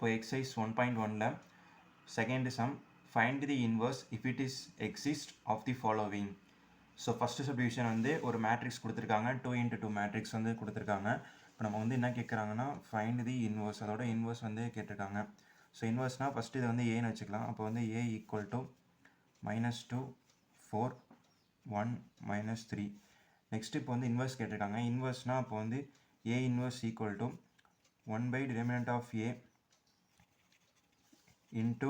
இப்போ எக்ஸசைஸ் 1.1ல second sum find the inverse if it is exist of the following. So first subdivision வந்து ஒரு matrix கொடுத்துருக்காங்க, 2x2 matrix வந்து கொடுத்துருக்காங்க. இப்போ நம்ம வந்து என்ன கேட்குறாங்கன்னா ஃபைண்ட் தி இன்வர்ஸ், அதோட இன்வர்ஸ் வந்து கேட்டிருக்காங்க. ஸோ இன்வர்ஸ்னால் ஃபஸ்ட்டு இதை வந்து ஏன்னு வச்சுக்கலாம். அப்போ வந்து a ஈக்குவல் டு -2 4 1 -3. நெக்ஸ்ட் இப்போ வந்து இன்வர்ஸ் கேட்டிருக்காங்க. இன்வர்ஸ்னால் அப்போ வந்து a inverse equal to 1/determinant of a into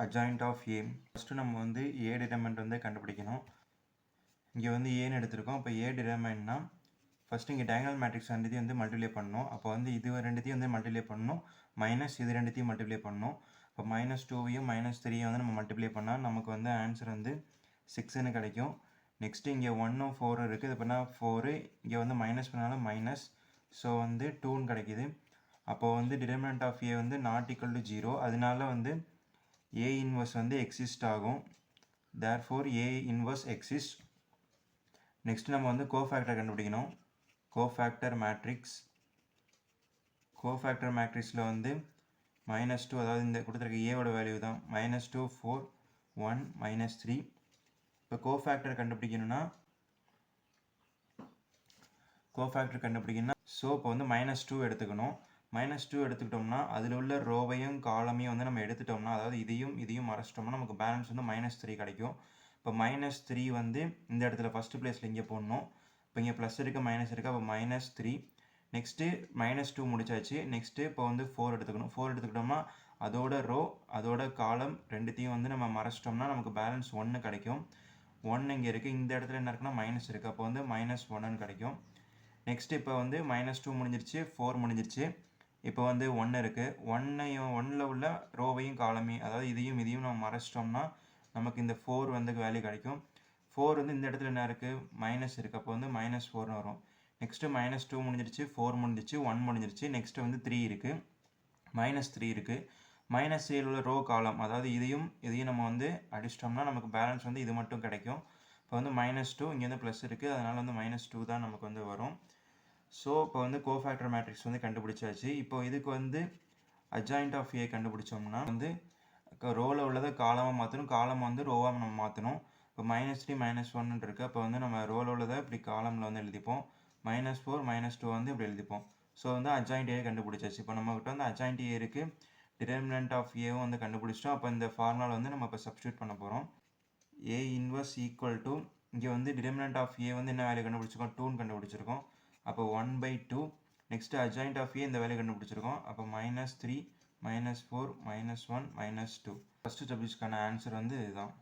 adjoint of a. First நம்ம வந்து a determinant வந்து கண்டுபிடிக்கணும். இங்கே வந்து ஏன்னு எடுத்திருக்கோம். அப்போ a determinantனா ஃபஸ்ட்டு இங்கே டயகனல் மேட்ரிக்ஸ் ரெண்டுத்தையும் வந்து மல்டிப்ளை பண்ணணும். அப்போ வந்து இது ரெண்டுத்தையும் வந்து மல்டிப்ளை பண்ணணும், மைனஸ் இது ரெண்டுத்தையும் மல்டிப்ளை பண்ணணும். இப்போ -2வையும் -3யும் வந்து நம்ம மல்டிப்ளை பண்ணால் நமக்கு வந்து ஆன்சர் வந்து 6ன்னு கிடைக்கும். நெக்ஸ்ட்டு இங்கே 1ம் 4 இருக்குது. இது பண்ணால் 4, இங்கே வந்து மைனஸ் பண்ணாலும் மைனஸ், ஸோ வந்து 2ன்னு கிடைக்கிது. அப்போது வந்து டிட்டர்மினன்ட் ஆஃப் a வந்து நாட் ஈக்குவல் டு 0, அதனால வந்து a இன்வர்ஸ் வந்து எக்ஸிஸ்ட் ஆகும். Therefore a inverse exist. Next நம்ம வந்து கோஃபேக்டர் கண்டுபிடிக்கணும். Cofactor matrix. கோஃபேக்டர் மேட்ரிக்ஸில் வந்து -2, அதாவது இந்த கொடுத்துருக்க ஏவோட வேல்யூ தான், -2 4 1 -3. இப்போ கோஃபேக்டர் கண்டுபிடிக்கணும்னா ஸோ இப்போ வந்து -2 எடுத்துக்கணும். -2 எடுத்துக்கிட்டோம்னா அதில் உள்ள ரோவையும் காலமையும் வந்து நம்ம எடுத்துட்டோம்னா, அதாவது இதையும் மறைச்சிட்டோம்னா நமக்கு பேலன்ஸ் வந்து -3 கிடைக்கும். இப்போ -3 வந்து இந்த இடத்துல ஃபஸ்ட்டு பிளேஸில் இங்கே போடணும். இப்போ இங்கே ப்ளஸ் இருக்குது மைனஸ் இருக்குது, அப்போ -3. நெக்ஸ்ட்டு -2 முடிச்சாச்சு. நெக்ஸ்ட்டு இப்போ வந்து 4 எடுத்துக்கணும். 4 எடுத்துக்கிட்டோம்னா அதோட ரோ அதோட காலம் ரெண்டுத்தையும் வந்து நம்ம மறைச்சிட்டோம்னா நமக்கு பேலன்ஸ் 1 கிடைக்கும். 1 இங்கே இருக்குது, இந்த இடத்துல என்ன இருக்குன்னா மைனஸ் இருக்குது, அப்போ வந்து -1ன்னு கிடைக்கும். நெக்ஸ்ட் இப்போ வந்து -2 முடிஞ்சிருச்சு, 4 முடிஞ்சிருச்சு. இப்போ வந்து 1 இருக்குது. 1ல் உள்ள ரோவையும் காலமையும், அதாவது இதையும் நம்ம மறைச்சிட்டோம்னா நமக்கு இந்த 4 வந்து வேல்யூ கிடைக்கும். 4 வந்து இந்த இடத்துல என்ன இருக்குது, மைனஸ் இருக்குது, அப்போ வந்து -4ன்னு வரும். நெக்ஸ்ட்டு -2 முடிஞ்சிருச்சு, 4 முடிஞ்சிருச்சு, 1 முடிஞ்சிருச்சு. நெக்ஸ்ட்டு வந்து 3 இருக்குது, -3 இருக்குது. -3 உள்ள ரோ காலம், அதாவது இதையும் நம்ம வந்து அடிச்சிட்டோம்னா நமக்கு பேலன்ஸ் வந்து இது மட்டும் கிடைக்கும். இப்போ வந்து -2, இங்கே வந்து ப்ளஸ் இருக்குது, அதனால் வந்து -2 தான் நமக்கு வந்து வரும். ஸோ இப்போ வந்து கோஃபேக்டர் மேட்ரிக்ஸ் வந்து கண்டுபிடிச்சாச்சு. இப்போ இதுக்கு வந்து அட்ஜாயிண்ட் ஆஃப் a கண்டுபிடிச்சோம்னா வந்து ரோவில் உள்ளதை காலமாக மாற்றணும், காலம் வந்து ரோவாக நம்ம மாற்றணும். இப்போ -3 -1 இருக்குது, அப்போ வந்து நம்ம ரோவில் உள்ளதை இப்படி காலமில் வந்து எழுதிப்போம். -4 -2 வந்து இப்படி எழுதிப்போம். ஸோ வந்து அட்ஜாயிண்ட் a கண்டுபிடிச்சாச்சு. இப்போ நம்மகிட்ட வந்து அட்ஜாயிண்ட் a இருக்குது, டிட்டர்மினன்ட் ஆஃப் ஏவும் வந்து கண்டுபிடிச்சிட்டோம். அப்போ இந்த ஃபார்முலா வந்து நம்ம இப்போ சப்ஸ்டியூட் பண்ண போகிறோம். a இன்வர்ஸ் ஈக்குவல் டு, இங்கே வந்து டிட்டர்மினன்ட் ஆஃப் a வந்து என்ன வேல்யூ கண்டுபிடிச்சிருக்கோம், 2ன்னு கண்டுபிடிச்சிருக்கோம். அப்போ 1/2. நெக்ஸ்ட்டு அட்ஜாயிண்ட் ஆஃப் a இந்த வேல்யூ கண்டுபிடிச்சிருக்கோம். அப்போ -3 -4 -1 -2. ஃபஸ்ட்டு சப்ஜெக்ட்ஸ்க்கான ஆன்சர் வந்து இதுதான்.